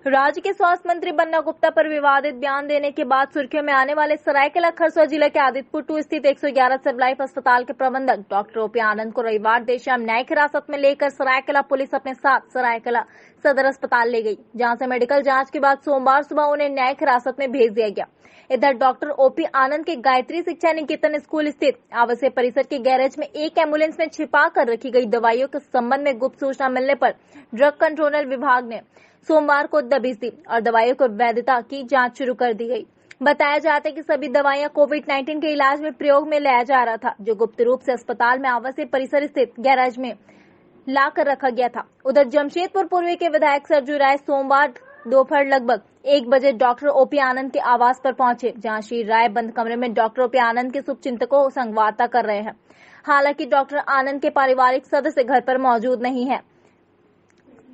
राज्य के स्वास्थ्य मंत्री बन्ना गुप्ता पर विवादित बयान देने के बाद सुर्खियों में आने वाले सरायकेला खरसुआ जिले के आदित्यपुर 2 स्थित 111 सब लाइफ अस्पताल के प्रबंधक डॉक्टर ओपी आनंद को रविवार देर शाम न्यायिक हिरासत में लेकर सरायकेला पुलिस अपने साथ सरायकेला सदर अस्पताल ले गई, जहां से मेडिकल जांच के बाद सोमवार सुबह उन्हें न्यायिक हिरासत में भेज दिया गया। इधर डॉक्टर ओपी आनंद के गायत्री शिक्षा निकेतन स्कूल स्थित आवासीय परिसर के गैरेज में एक एम्बुलेंस में छिपा कर रखी गई दवाइयों के संबंध में गुप्त सूचना मिलने पर ड्रग कंट्रोलर विभाग ने सोमवार को दबिश दी और दवाइयों की वैधता की जांच शुरू कर दी गई। बताया जाता है कि सभी दवाइयां कोविड-19 के इलाज में प्रयोग में लाया जा रहा था, जो गुप्त रूप से अस्पताल में आवासीय परिसर स्थित गैरेज में लाकर रखा गया था। उधर जमशेदपुर पूर्वी के विधायक सरजू राय सोमवार दोपहर लगभग 1 बजे डॉक्टर ओपी आनंद के आवास पर पहुंचे, जहां श्री राय बंद कमरे में डॉक्टर ओपी आनंद के शुभचिंतकों से संवाद कर रहे हैं। हालांकि डॉक्टर आनंद के पारिवारिक सदस्य घर पर मौजूद नहीं है।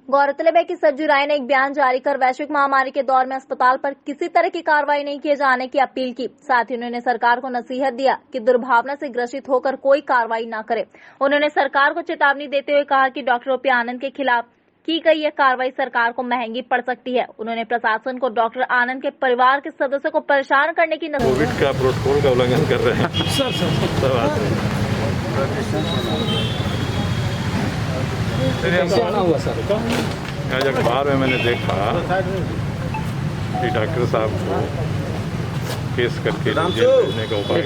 गौरतलब है कि सरजू राय ने एक बयान जारी कर वैश्विक महामारी के दौर में अस्पताल पर किसी तरह की कार्रवाई नहीं किए जाने की अपील की। साथ ही उन्होंने सरकार को नसीहत दिया कि दुर्भावना से ग्रसित होकर कोई कार्रवाई न करे। उन्होंने सरकार को चेतावनी देते हुए कहा कि डॉक्टर ओपी आनंद के खिलाफ की गई यह कार्रवाई सरकार को महंगी पड़ सकती है। उन्होंने प्रशासन को डॉक्टर आनंद के परिवार के सदस्यों को परेशान करने की कोविड का प्रोटोकॉल का उल्लंघन कर रहे हैं। आज अखबार में मैंने देखा कि डॉक्टर साहब को केस करके जेल भेजने का उपाय,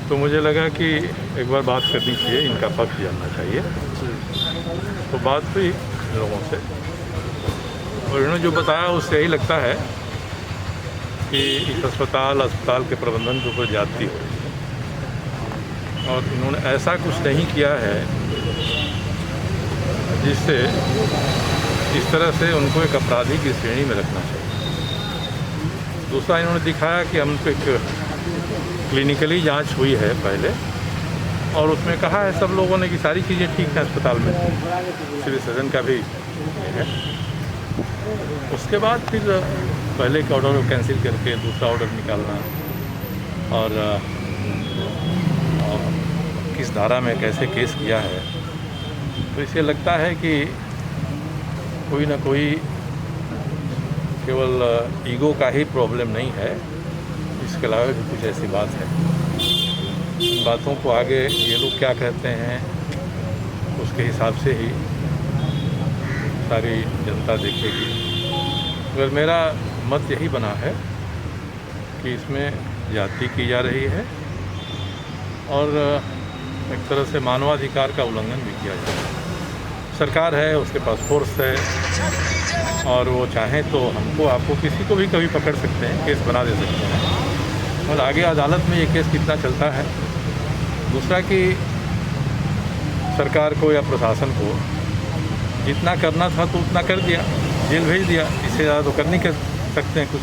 तो मुझे लगा कि एक बार बात करनी चाहिए, इनका पक्ष जानना चाहिए। तो बात हुई लोगों से और इन्होंने जो बताया उससे यही लगता है कि इस अस्पताल के प्रबंधन के ऊपर ज्यादती हो रही है और इन्होंने ऐसा कुछ नहीं किया है जिससे इस तरह से उनको एक अपराधी की श्रेणी में रखना चाहिए। दूसरा, इन्होंने दिखाया कि हम पे एक क्लिनिकली जांच हुई है पहले और उसमें कहा है सब लोगों ने कि सारी चीज़ें ठीक हैं अस्पताल में, सिविल सर्जन का भी है। उसके बाद फिर पहले के ऑर्डर को कैंसिल करके दूसरा ऑर्डर निकालना और किस धारा में कैसे केस किया है, तो इससे लगता है कि कोई ना कोई केवल ईगो का ही प्रॉब्लम नहीं है, इसके अलावा भी कुछ ऐसी बात है। इन बातों को आगे ये लोग क्या कहते हैं उसके हिसाब से ही सारी जनता देखेगी। मगर मेरा मत यही बना है कि इसमें ज्यादती की जा रही है और एक तरह से मानवाधिकार का उल्लंघन भी किया जा रहा है। सरकार है, उसके पास फोर्स है और वो चाहें तो हमको आपको किसी को भी कभी पकड़ सकते हैं, केस बना दे सकते हैं और आगे अदालत में ये केस कितना चलता है। दूसरा कि सरकार को या प्रशासन को जितना करना था तो उतना कर दिया, जेल भेज दिया, इससे ज़्यादा तो कर नहीं कर सकते हैं कुछ।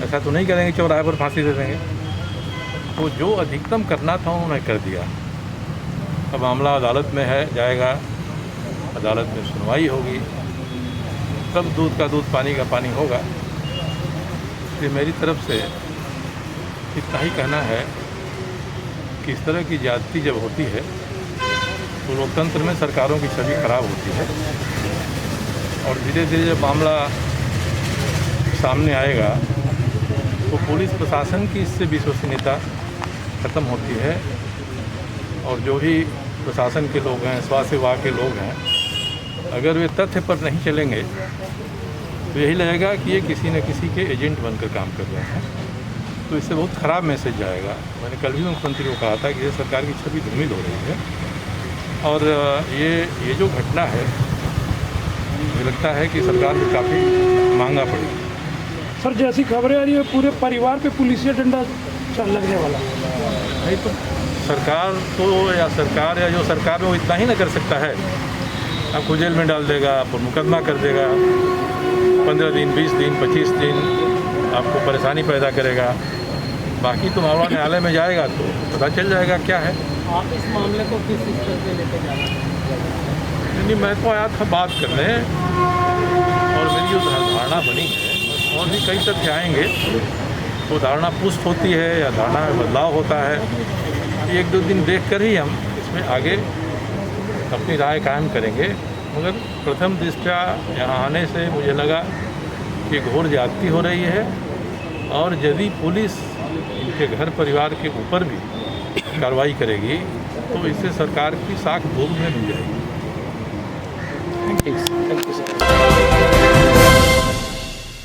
ऐसा तो नहीं करेंगे चौराहे पर फांसी दे देंगे। तो जो अधिकतम करना था उन्होंने कर दिया। अब मामला अदालत में है, जाएगा, अदालत में सुनवाई होगी, तब दूध का दूध पानी का पानी होगा। ये मेरी तरफ से इतना ही कहना है कि इस तरह की ज्यादती जब होती है तो लोकतंत्र में सरकारों की छवि खराब होती है और धीरे धीरे जब मामला सामने आएगा तो पुलिस प्रशासन की इससे विश्वसनीयता खत्म होती है और जो भी प्रशासन के लोग हैं, स्वास्थ्य विभाग के लोग हैं, अगर वे तथ्य पर नहीं चलेंगे तो यही लगेगा कि ये किसी न किसी के एजेंट बनकर काम कर रहे हैं। तो इससे बहुत ख़राब मैसेज जाएगा। मैंने कल भी मुख्यमंत्री को कहा था कि ये सरकार की छवि धूमिल हो रही है और ये जो घटना है मुझे लगता है कि सरकार को काफ़ी महंगा पड़ेगा। सर, जैसी खबरें आ रही है पूरे परिवार पे पुलिसिया डंडा लगने वाला नहीं, तो सरकार या जो सरकार में वो इतना ही ना कर सकता है। आपको जेल में डाल देगा, आपको मुकदमा कर देगा, 15 दिन, 20 दिन, 25 दिन आपको परेशानी पैदा करेगा। बाकी तो मामला न्यायालय में जाएगा तो पता चल जाएगा क्या है। आप इस मामले को किस स्तर पे लेकर जा रहे हैं? नहीं, मैं तो आया था बात करने और मेरी जो धारणा बनी है और भी कई तथ्य आएंगे तो धारणा पुष्ट होती है या धारणा में बदलाव होता है। 1-2 दिन देख कर ही हम इसमें आगे अपनी राय कायम करेंगे मगर प्रथम दृष्टया यहाँ आने से मुझे लगा कि घोर ज्यादती हो रही है, और यदि पुलिस इनके घर परिवार के ऊपर भी कार्रवाई करेगी तो इससे सरकार की साख भोग में मिल जाएगी।